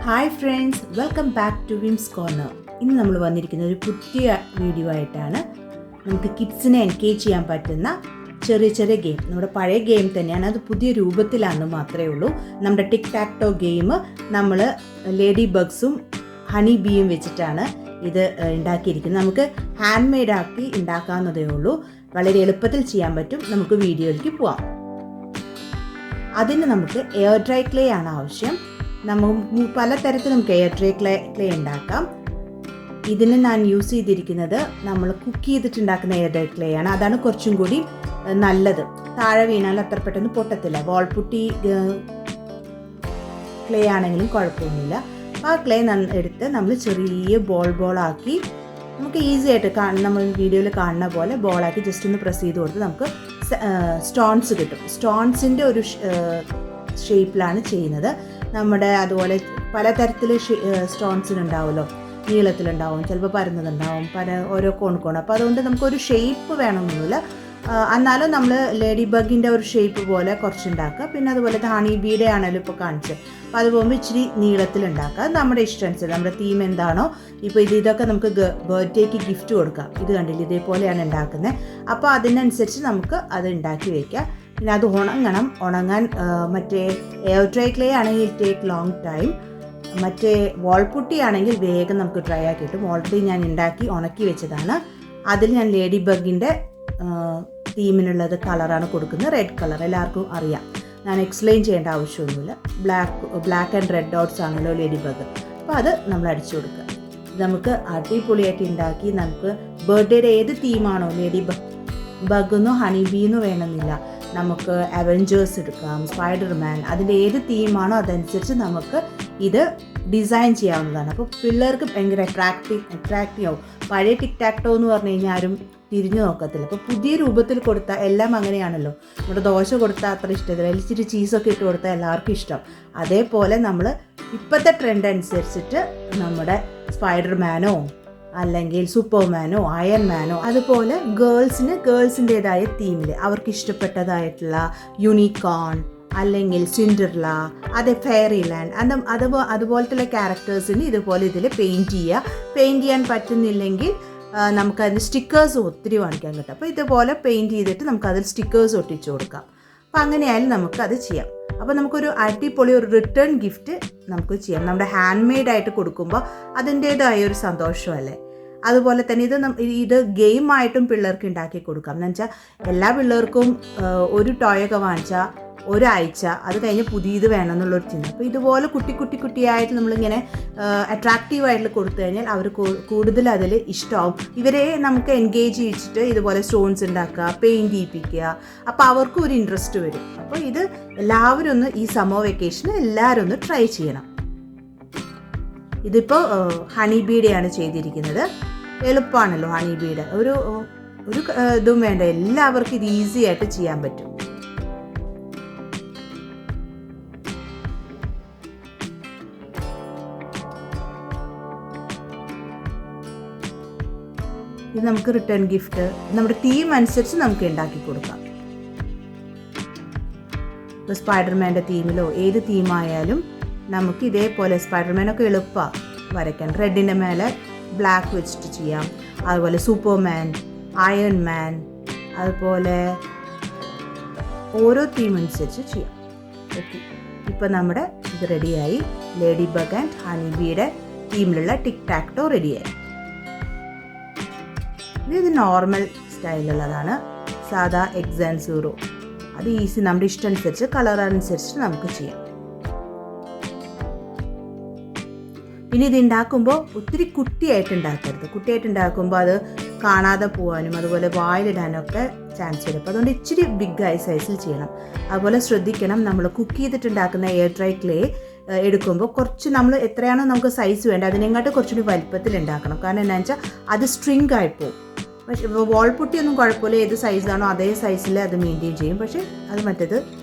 Hi friends, welcome back to Vims corner. ഇന്ന് നമ്മൾ വന്നിരിക്കുന്ന ഒരു പുതിയ വീഡിയോ ആയിട്ടാണ്. നമുക്ക് കിഡ്സിനെ എൻഗേജ് ചെയ്യാൻ പറ്റുന്ന ചെറിയ ചെറിയ ഗെയിം, നമ്മുടെ പഴയ ഗെയിം തന്നെയാണ്, അത് പുതിയ രൂപത്തിലാണെന്ന് മാത്രമേ ഉള്ളൂ. നമ്മുടെ ടിക് ടാക്ടോ ഗെയിം നമ്മൾ ലേഡി ബഗ്സും ഹണി ബീയും വെച്ചിട്ടാണ് ഇത് ഉണ്ടാക്കിയിരിക്കുന്നത്. നമുക്ക് ഹാൻഡ് മെയ്ഡ് ആക്കി ഉണ്ടാക്കാവുന്നതേ ഉള്ളൂ. വളരെ എളുപ്പത്തിൽ ചെയ്യാൻ പറ്റും. നമുക്ക് വീഡിയോയിലേക്ക് പോവാം. അതിന് നമുക്ക് എയർ ഡ്രൈ ക്ലേ ആണ് ആവശ്യം. നമുക്ക് പലതരത്തിൽ നമുക്ക് എയർ ഡ്രൈ ക്ലേ ഉണ്ടാക്കാം. ഇതിന് ഞാൻ യൂസ് ചെയ്തിരിക്കുന്നത് നമ്മൾ കുക്ക് ചെയ്തിട്ടുണ്ടാക്കുന്ന എയർ ഡ്രൈ ക്ലേ ആണ്. അതാണ് കുറച്ചും കൂടി നല്ലത്. താഴെ വീണാൽ അത്ര പെട്ടെന്ന് പൊട്ടത്തില്ല. വാൾപുട്ടി ക്ലേ ആണെങ്കിലും കുഴപ്പമൊന്നുമില്ല. അപ്പോൾ ആ ക്ലേ എടുത്ത് നമ്മൾ ചെറിയ ബോളാക്കി നമുക്ക് ഈസി ആയിട്ട് നമ്മൾ വീഡിയോയിൽ കാണുന്ന പോലെ ബോളാക്കി ജസ്റ്റ് ഒന്ന് പ്രസ് ചെയ്ത് കൊടുത്ത് നമുക്ക് സ്റ്റോൺസ് കിട്ടും. സ്റ്റോൺസിൻ്റെ ഒരു ഷേപ്പിലാണ് ചെയ്യുന്നത്. നമ്മുടെ അതുപോലെ പലതരത്തിൽ സ്റ്റോൺസിനുണ്ടാവുമല്ലോ, നീളത്തിലുണ്ടാവും, ചിലപ്പോൾ പരന്നതുണ്ടാവും, ഓരോ കോൺ. അപ്പോൾ അതുകൊണ്ട് നമുക്കൊരു ഷേപ്പ് വേണമെന്നൊന്നുമില്ല. എന്നാലും നമ്മൾ ലേഡി ബഗിൻ്റെ ഒരു ഷേപ്പ് പോലെ കുറച്ചുണ്ടാക്കുക. പിന്നെ അതുപോലെ ഹണി ബീയുടെ ആണെങ്കിലും ഇപ്പോൾ കാണിച്ചത്. അപ്പോൾ അത് പോകുമ്പോൾ ഇച്ചിരി നീളത്തിലുണ്ടാക്കുക. അത് നമ്മുടെ ഇഷ്ടമനുസരിച്ച്, നമ്മുടെ തീം എന്താണോ. ഇപ്പോൾ ഇതൊക്കെ നമുക്ക് ബർത്ത്ഡേക്ക് ഗിഫ്റ്റ് കൊടുക്കാം. ഇത് കണ്ടില്ല, ഇതേപോലെയാണ് ഉണ്ടാക്കുന്നത്. അപ്പോൾ അതിനനുസരിച്ച് നമുക്ക് അത് ഉണ്ടാക്കി വയ്ക്കാം. പിന്നെ അത് ഉണങ്ങാൻ മറ്റേ എയർ ഡ്രൈ ക്ലേ ആണെങ്കിൽ ടേക്ക് ലോങ് ടൈം. മറ്റേ വാൾപുട്ടി ആണെങ്കിൽ വേഗം നമുക്ക് ഡ്രൈ ആക്കി കിട്ടും. ഓൾറെഡി ഞാൻ ഉണ്ടാക്കി ഉണക്കി വെച്ചതാണ്. അതിൽ ഞാൻ ലേഡി ബഗിൻ്റെ തീമിനുള്ളത് കളറാണ് കൊടുക്കുന്നത്, റെഡ് കളർ. എല്ലാവർക്കും അറിയാം, ഞാൻ എക്സ്പ്ലെയിൻ ചെയ്യേണ്ട ആവശ്യമൊന്നുമില്ല. ബ്ലാക്ക് ആൻഡ് റെഡ് ഡോട്ട്സ് ആണല്ലോ ലേഡി ബഗ്. അപ്പോൾ അത് നമ്മൾ അടിച്ചു കൊടുക്കുക. നമുക്ക് അടിപൊളിയായിട്ട് ഉണ്ടാക്കി നമുക്ക് ബർത്ത്ഡേയുടെ ഏത് തീമാണോ, ലേഡി ബഗ്ഗെന്നോ ഹണി ബീന്നോ വേണമെന്നില്ല. നമുക്ക് അവെഞ്ചേഴ്സ് എടുക്കാം, സ്പൈഡർമാൻ, അതിൻ്റെ ഏത് തീമാണോ അതനുസരിച്ച് നമുക്ക് ഇത് ഡിസൈൻ ചെയ്യാവുന്നതാണ്. അപ്പോൾ പിള്ളേർക്ക് ഭയങ്കര അട്രാക്റ്റീവ് ആവും. പഴയ ടിക് ടാക്ടോ എന്ന് പറഞ്ഞു കഴിഞ്ഞാൽ ആരും തിരിഞ്ഞു നോക്കത്തില്ല. അപ്പോൾ പുതിയ രൂപത്തിൽ കൊടുത്താൽ എല്ലാം അങ്ങനെയാണല്ലോ. നമ്മുടെ ദോശ കൊടുത്താൽ അത്ര ഇഷ്ടത്തില്ല, ഇച്ചിരി ചീസൊക്കെ ഇട്ട് കൊടുത്താൽ എല്ലാവർക്കും ഇഷ്ടം. അതേപോലെ നമ്മൾ ഇപ്പോഴത്തെ ട്രെൻഡ് അനുസരിച്ചിട്ട് നമ്മുടെ സ്പൈഡർമാനോ അല്ലെങ്കിൽ സൂപ്പർമാനോ അയൺമാനോ, അതുപോലെ ഗേൾസിൻ്റേതായ തീമിൽ അവർക്ക് ഇഷ്ടപ്പെട്ടതായിട്ടുള്ള യൂണിക്കോൺ അല്ലെങ്കിൽ സിൻഡർല, ഫെയറി ലാൻഡ്, അതുപോലത്തെ ക്യാരക്ടേഴ്സിന് ഇതുപോലെ ഇതിൽ പെയിൻറ്റ് ചെയ്യാൻ പറ്റുന്നില്ലെങ്കിൽ നമുക്കതിന് സ്റ്റിക്കേഴ്സ് ഒത്തിരി വാങ്ങിക്കാൻ കിട്ടും. അപ്പോൾ ഇതുപോലെ പെയിൻറ്റ് ചെയ്തിട്ട് നമുക്കതിൽ സ്റ്റിക്കേഴ്സ് ഒട്ടിച്ചു കൊടുക്കാം. അപ്പോൾ അങ്ങനെയായാലും നമുക്കത് ചെയ്യാം. അപ്പോൾ നമുക്കൊരു അടിപൊളി ഒരു റിട്ടേൺ ഗിഫ്റ്റ് നമുക്ക് ചെയ്യാം. നമ്മുടെ ഹാൻഡ് മെയ്ഡായിട്ട് കൊടുക്കുമ്പോൾ അതിൻ്റേതായ ഒരു സന്തോഷമല്ലേ. അതുപോലെ തന്നെ ഇത് ഗെയിമായിട്ടും പിള്ളേർക്ക് ഉണ്ടാക്കി കൊടുക്കാം. എന്ന് വെച്ചാൽ എല്ലാ പിള്ളേർക്കും ഒരു ടോയൊക്കെ വാങ്ങിച്ചാൽ ഒരാഴ്ച അത് കഴിഞ്ഞ് പുതിയത് വേണമെന്നുള്ളൊരു ചിന്ത. അപ്പോൾ ഇതുപോലെ കുട്ടിയായിട്ട് നമ്മളിങ്ങനെ അട്രാക്റ്റീവായിട്ട് കൊടുത്തു കഴിഞ്ഞാൽ അവർ കൂടുതൽ അതിൽ ഇഷ്ടമാവും. ഇവരെ നമുക്ക് എൻഗേജ് ചെയ്യിച്ചിട്ട് ഇതുപോലെ സ്റ്റോൺസ് ഉണ്ടാക്കുക, പെയിൻറ്റ് ചെയ്യിപ്പിക്കുക. അപ്പോൾ അവർക്കും ഒരു ഇൻട്രസ്റ്റ് വരും. അപ്പോൾ ഇത് എല്ലാവരും ഒന്ന് ഈ സമ്മർ വെക്കേഷന് എല്ലാവരും ഒന്ന് ട്രൈ ചെയ്യണം. ഇതിപ്പോൾ ഹണി ബീഡയാണ് ചെയ്തിരിക്കുന്നത്. എളുപ്പമാണല്ലോ ഹണി ബീഡ്. ഒരു ഇതും വേണ്ട, എല്ലാവർക്കും ഇത് ഈസി ആയിട്ട് ചെയ്യാൻ പറ്റും. ഇത് നമുക്ക് റിട്ടേൺ ഗിഫ്റ്റ് നമ്മുടെ തീം അനുസരിച്ച് നമുക്ക് ഉണ്ടാക്കി കൊടുക്കാം. ഇപ്പോൾ സ്പൈഡർമാൻ്റെ തീമിലോ ഏത് തീമായാലും നമുക്ക് ഇതേപോലെ സ്പൈഡർമാനൊക്കെ എളുപ്പമാണ് വരയ്ക്കാൻ. റെഡിൻ്റെ മേലെ ബ്ലാക്ക് വെച്ചിട്ട് ചെയ്യാം. അതുപോലെ സൂപ്പർമാൻ, അയൺമാൻ, അതുപോലെ ഓരോ തീം അനുസരിച്ച് ചെയ്യാം. ഓക്കെ, ഇപ്പോൾ നമ്മുടെ ഇത് റെഡിയായി. ലേഡി ബഗ് ആൻഡ് ഹണി ബീയുടെ തീമിലുള്ള ടിക് ടാക്ടോ റെഡിയായി. ഇത് നോർമൽ സ്റ്റൈലുള്ളതാണ്, സാധാ എഗ്സ് ആൻഡ് സീറോ. അത് ഈസി, നമ്മുടെ ഇഷ്ടം അനുസരിച്ച് കളർ അനുസരിച്ച് നമുക്ക് ചെയ്യാം. പിന്നെ ഇത് ഉണ്ടാക്കുമ്പോൾ ഒത്തിരി കുട്ടിയായിട്ട് ഉണ്ടാക്കുമ്പോൾ അത് കാണാതെ പോകാനും അതുപോലെ വായിലിടാനും ഒക്കെ ചാൻസ് വരും. അപ്പോൾ അതുകൊണ്ട് ഇച്ചിരി ബിഗ് സൈസിൽ ചെയ്യണം. അതുപോലെ ശ്രദ്ധിക്കണം, നമ്മൾ കുക്ക് ചെയ്തിട്ടുണ്ടാക്കുന്ന എയർ ഡ്രൈ ക്ലേ എടുക്കുമ്പോൾ കുറച്ച് നമ്മൾ എത്രയാണോ നമുക്ക് സൈസ് വേണ്ടത് അതിനെക്കാട്ട് കുറച്ചുകൂടി വലിപ്പത്തിൽ ഉണ്ടാക്കണം. കാരണം എന്താണെന്ന് വെച്ചാൽ അത് സ്ട്രിങ്ക് ആയിപ്പോവും. പക്ഷേ വാൾപുട്ടിയൊന്നും കുഴപ്പമില്ല, ഏത് സൈസാണോ അതേ സൈസിൽ അത് മെയിൻറ്റെയിൻ ചെയ്യും. പക്ഷേ അത് മറ്റേത്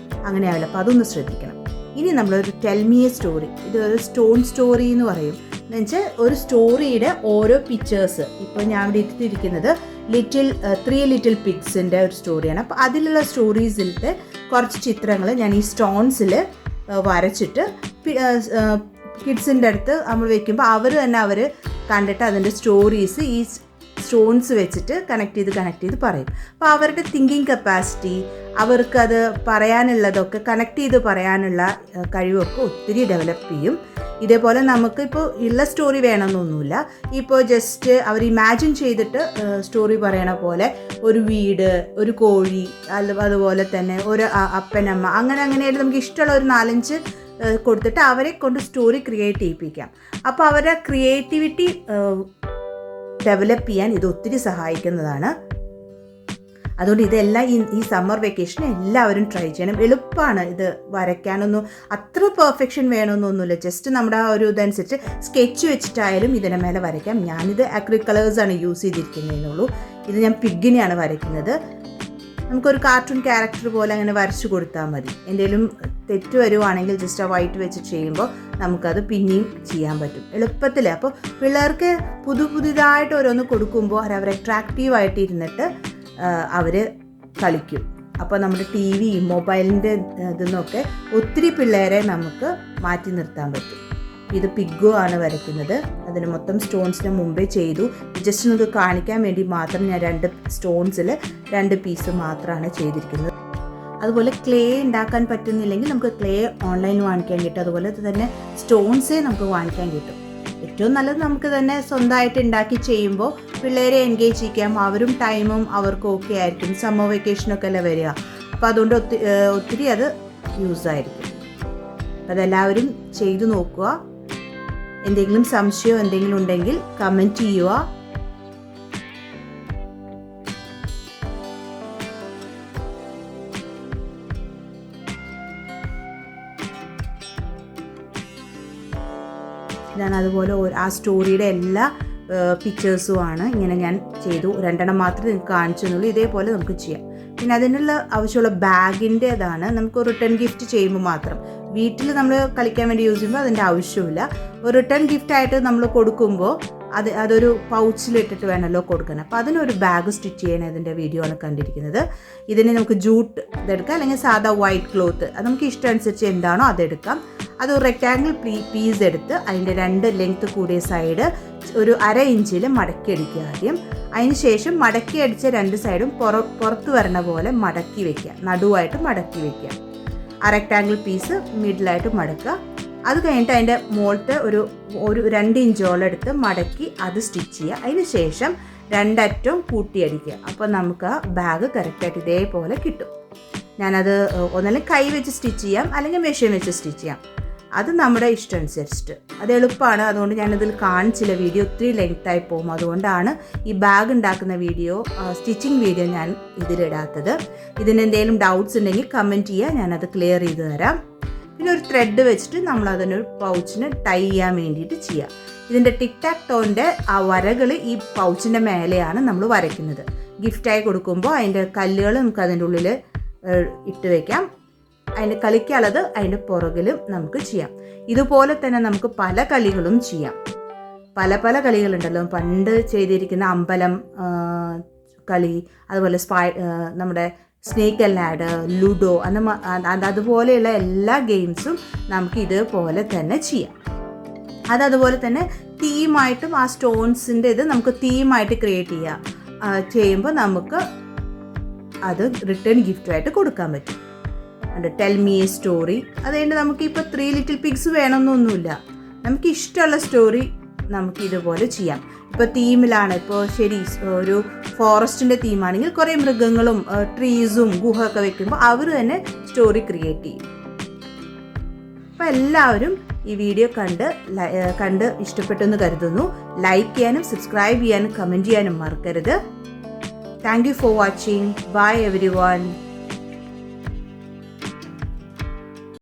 അങ്ങനെ ആവില്ല. അപ്പോൾ അതൊന്ന് ശ്രദ്ധിക്കണം. ഇനി നമ്മളൊരു ടെൽ മീ എ സ്റ്റോറി, ഇതൊരു സ്റ്റോൺ സ്റ്റോറി എന്ന് പറയും. എന്ന് വെച്ചാൽ ഒരു സ്റ്റോറിയുടെ ഓരോ പിക്ചേഴ്സ്. ഇപ്പോൾ ഞാൻ ഇവിടെ ഇട്ടിരിക്കുന്നത് 3 ലിറ്റിൽ പിഗ്സിൻ്റെ ഒരു സ്റ്റോറിയാണ്. അപ്പോൾ അതിലുള്ള സ്റ്റോറീസിലത്തെ കുറച്ച് ചിത്രങ്ങൾ ഞാൻ ഈ സ്റ്റോൺസിൽ വരച്ചിട്ട് കിഡ്സിൻ്റെ അടുത്ത് നമ്മൾ വെക്കുമ്പോൾ അവർ കണ്ടിട്ട് അതിൻ്റെ സ്റ്റോറീസ് ഈ സ്റ്റോൺസ് വെച്ചിട്ട് കണക്ട് ചെയ്ത് പറയും. അപ്പോൾ അവരുടെ തിങ്കിങ് കപ്പാസിറ്റി, അവർക്കത് പറയാനുള്ളതൊക്കെ കണക്ട് ചെയ്ത് പറയാനുള്ള കഴിവൊക്കെ ഒത്തിരി ഡെവലപ്പ് ചെയ്യും. ഇതേപോലെ നമുക്ക് ഇപ്പോൾ ഉള്ള സ്റ്റോറി വേണമെന്നൊന്നുമില്ല. ഇപ്പോൾ ജസ്റ്റ് അവർ ഇമാജിൻ ചെയ്തിട്ട് സ്റ്റോറി പറയണ പോലെ ഒരു വീട്, ഒരു കോഴി, അതുപോലെ തന്നെ ഒരു അപ്പനമ്മ, അങ്ങനെയായിട്ട് നമുക്ക് ഇഷ്ടമുള്ള ഒരു 4-5 കൊടുത്തിട്ട് അവരെ കൊണ്ട് സ്റ്റോറി ക്രിയേറ്റ് ചെയ്യിപ്പിക്കാം. അപ്പോൾ അവരുടെ ക്രിയേറ്റിവിറ്റി ഡെവലപ്പ് ചെയ്യാൻ ഇത് ഒത്തിരി സഹായിക്കുന്നതാണ്. അതുകൊണ്ട് ഇതെല്ലാം ഈ സമ്മർ വെക്കേഷൻ എല്ലാവരും ട്രൈ ചെയ്യണം. എളുപ്പമാണ് ഇത് വരയ്ക്കാനൊന്നും അത്ര പെർഫെക്ഷൻ വേണമെന്നൊന്നുമില്ല. ജസ്റ്റ് നമ്മുടെ ആ ഒരു ഇതനുസരിച്ച് സ്കെച്ച് വെച്ചിട്ടായാലും ഇതിനെ മേലെ വരയ്ക്കാം. ഞാനിത് അക്രിലിക് കളേഴ്സാണ് യൂസ് ചെയ്തിരിക്കുന്നതെന്നുള്ളൂ. ഇത് ഞാൻ പിഗിനെയാണ് വരയ്ക്കുന്നത്. നമുക്കൊരു കാർട്ടൂൺ ക്യാരക്ടർ പോലെ അങ്ങനെ വരച്ചു കൊടുത്താൽ മതി. എന്തെങ്കിലും തെറ്റ് വരുവാണെങ്കിൽ ജസ്റ്റ് ആ വൈറ്റ് വെച്ച് ചെയ്യുമ്പോൾ നമുക്കത് പിന്നെയും ചെയ്യാൻ പറ്റും എളുപ്പത്തിൽ. അപ്പോൾ പിള്ളേർക്ക് പുതുതായിട്ട് ഓരോന്ന് കൊടുക്കുമ്പോൾ അവർ അട്രാക്റ്റീവായിട്ട് ഇരുന്നിട്ട് അവർ കളിക്കും. അപ്പോൾ നമ്മുടെ TV, മൊബൈലിൻ്റെ ഇതിന്നൊക്കെ ഒത്തിരി പിള്ളേരെ നമുക്ക് മാറ്റി നിർത്താൻ പറ്റും. ഇത് പിഗ്ഗോ ആണ് വരയ്ക്കുന്നത്. അതിന് മൊത്തം സ്റ്റോൺസിന് മുമ്പേ ചെയ്തു. ജസ്റ്റ് നമുക്ക് കാണിക്കാൻ വേണ്ടി മാത്രം ഞാൻ 2 സ്റ്റോൺസിൽ 2 പീസ് മാത്രമാണ് ചെയ്തിരിക്കുന്നത്. അതുപോലെ ക്ലേ ഉണ്ടാക്കാൻ പറ്റുന്നില്ലെങ്കിൽ നമുക്ക് ക്ലേ ഓൺലൈൻ വാങ്ങിക്കാൻ കിട്ടും. അതുപോലെ തന്നെ സ്റ്റോൺസേ നമുക്ക് വാങ്ങിക്കാൻ കിട്ടും. ഏറ്റവും നല്ലത് നമുക്ക് തന്നെ സ്വന്തമായിട്ട് ഉണ്ടാക്കി ചെയ്യുമ്പോൾ പിള്ളേരെ എൻഗേജ് ചെയ്യിക്കാം. അവരും ടൈമും അവർക്ക് ഓക്കെ ആയിരിക്കും. സമ്മർ വെക്കേഷനൊക്കെ അല്ലേ വരിക. അപ്പോൾ അതുകൊണ്ട് ഒത്തിരി അത് യൂസായിരിക്കും. അപ്പോൾ അതെല്ലാവരും ചെയ്തു നോക്കുക. എന്തെങ്കിലും സംശയം എന്തെങ്കിലും ഉണ്ടെങ്കിൽ കമൻറ്റ് ചെയ്യുക. ഞാൻ അതുപോലെ ആ സ്റ്റോറിയുടെ എല്ലാ പിക്ചേഴ്സുമാണ് ഇങ്ങനെ ഞാൻ ചെയ്തു. 2 മാത്രമേ നിങ്ങൾക്ക് കാണിച്ചു തന്നുള്ളൂ. ഇതേപോലെ നമുക്ക് ചെയ്യാം. പിന്നെ അതിനുള്ള ആവശ്യമുള്ള ബാഗിൻ്റെതാണ്. നമുക്ക് റിട്ടേൺ ഗിഫ്റ്റ് ചെയ്യുമ്പോൾ മാത്രം. വീട്ടിൽ നമ്മൾ കളിക്കാൻ വേണ്ടി യൂസ് ചെയ്യുമ്പോൾ അതിൻ്റെ ആവശ്യമില്ല. ഒരു റിട്ടേൺ ഗിഫ്റ്റായിട്ട് നമ്മൾ കൊടുക്കുമ്പോൾ അതൊരു പൗച്ചിലിട്ടിട്ട് വേണമല്ലോ കൊടുക്കണം. അപ്പോൾ അതിനൊരു ബാഗ് സ്റ്റിച്ച് ചെയ്യാൻ ഇതിൻ്റെ വീഡിയോ ആണ് കണ്ടിരിക്കുന്നത്. ഇതിന് നമുക്ക് ജൂട്ട് ഇതെടുക്കാം, അല്ലെങ്കിൽ സാധാ വൈറ്റ് ക്ലോത്ത്, അത് നമുക്ക് ഇഷ്ടം അനുസരിച്ച് എന്താണോ അതെടുക്കാം. അത് ഒരു റെക്റ്റാങ്കിൾ പീസ് എടുത്ത് അതിൻ്റെ 2 ലെങ്ത്ത് കൂടിയ സൈഡ് ഒരു 1/2 ഇഞ്ചിൽ മടക്കി അടിക്കുക ആദ്യം. അതിന് ശേഷം മടക്കി അടിച്ച 2 സൈഡും പുറത്ത് വരണ പോലെ മടക്കി വയ്ക്കുക, നടുവായിട്ട് മടക്കി വയ്ക്കുക. ആ റെക്റ്റാങ്കിൾ പീസ് മിഡിലായിട്ട് മടക്കുക. അത് കഴിഞ്ഞിട്ട് അതിൻ്റെ മുകളിലത്തെ ഒരു 2 ഇഞ്ചോളം എടുത്ത് മടക്കി അത് സ്റ്റിച്ച് ചെയ്യുക. അതിന് ശേഷം 2 അറ്റവും കൂട്ടിയടിക്കുക. അപ്പോൾ നമുക്ക് ആ ബാഗ് കറക്റ്റായിട്ട് ഇതേപോലെ കിട്ടും. ഞാനത് ഒന്നല്ലെങ്കിൽ കൈ വെച്ച് സ്റ്റിച്ച് ചെയ്യാം, അല്ലെങ്കിൽ മെഷീൻ വെച്ച് സ്റ്റിച്ച് ചെയ്യാം. അത് നമ്മുടെ ഇഷ്ടം അനുസരിച്ചിട്ട്. അത് എളുപ്പമാണ്. അതുകൊണ്ട് ഞാനിതിൽ കാണിച്ചില്ല. വീഡിയോ ഒത്തിരി ലെങ്ത്തായി പോകും. അതുകൊണ്ടാണ് ഈ ബാഗ് ഉണ്ടാക്കുന്ന വീഡിയോ, സ്റ്റിച്ചിങ് വീഡിയോ ഞാൻ ഇതിലിടാത്തത്. ഇതിനെന്തെങ്കിലും ഡൗട്ട്സ് ഉണ്ടെങ്കിൽ കമൻറ്റ് ചെയ്യുക, ഞാനത് ക്ലിയർ ചെയ്ത് തരാം. പിന്നെ ഒരു ത്രെഡ് വെച്ചിട്ട് നമ്മളതിനൊരു പൗച്ചിന് ടൈ ചെയ്യാൻ വേണ്ടിയിട്ട് ചെയ്യാം. ഇതിൻ്റെ ടിക് ടാക് ടോൻ്റെ ആ വരകൾ ഈ പൗച്ചിൻ്റെ മേലെയാണ് നമ്മൾ വരയ്ക്കുന്നത്. ഗിഫ്റ്റായി കൊടുക്കുമ്പോൾ അതിൻ്റെ കല്ലുകൾ നമുക്ക് അതിൻ്റെ ഉള്ളിൽ ഇട്ട് വയ്ക്കാം. അതിന് കളിക്കാനുള്ളത് അതിൻ്റെ പുറകിലും നമുക്ക് ചെയ്യാം. ഇതുപോലെ തന്നെ നമുക്ക് പല കളികളും ചെയ്യാം. പല കളികളുണ്ടല്ലോ. പണ്ട് ചെയ്തിരിക്കുന്ന അമ്പലം കളി, അതുപോലെ നമ്മുടെ സ്നേക്ക് ആൻഡ് ലാഡർ, ലുഡോ, അതുപോലെയുള്ള എല്ലാ ഗെയിംസും നമുക്ക് ഇതുപോലെ തന്നെ ചെയ്യാം. അതുപോലെ തന്നെ തീമായിട്ടും ആ സ്റ്റോൺസിൻ്റെ ഇത് നമുക്ക് തീമായിട്ട് ക്രിയേറ്റ് ചെയ്യുമ്പോൾ നമുക്ക് അത് റിട്ടേൺ ഗിഫ്റ്റായിട്ട് കൊടുക്കാൻ പറ്റും. Tell me A story. അതുകൊണ്ട് നമുക്കിപ്പോൾ 3 ലിറ്റിൽ പിഗ്സ് വേണമെന്നൊന്നുമില്ല. നമുക്ക് ഇഷ്ടമുള്ള സ്റ്റോറി നമുക്ക് ഇതുപോലെ ചെയ്യാം. ഇപ്പോൾ തീമിലാണ്, ഇപ്പോൾ ശരി ഒരു ഫോറസ്റ്റിൻ്റെ തീമാണെങ്കിൽ കുറേ മൃഗങ്ങളും ട്രീസും ഗുഹ ഒക്കെ വെക്കുമ്പോൾ അവർ തന്നെ സ്റ്റോറി ക്രിയേറ്റ് ചെയ്യും. അപ്പോൾ എല്ലാവരും ഈ വീഡിയോ കണ്ട് ഇഷ്ടപ്പെട്ടെന്ന് കരുതുന്നു. ലൈക്ക് ചെയ്യാനും സബ്സ്ക്രൈബ് ചെയ്യാനും കമൻറ്റ് ചെയ്യാനും മറക്കരുത്. Thank you for watching. Bye every one.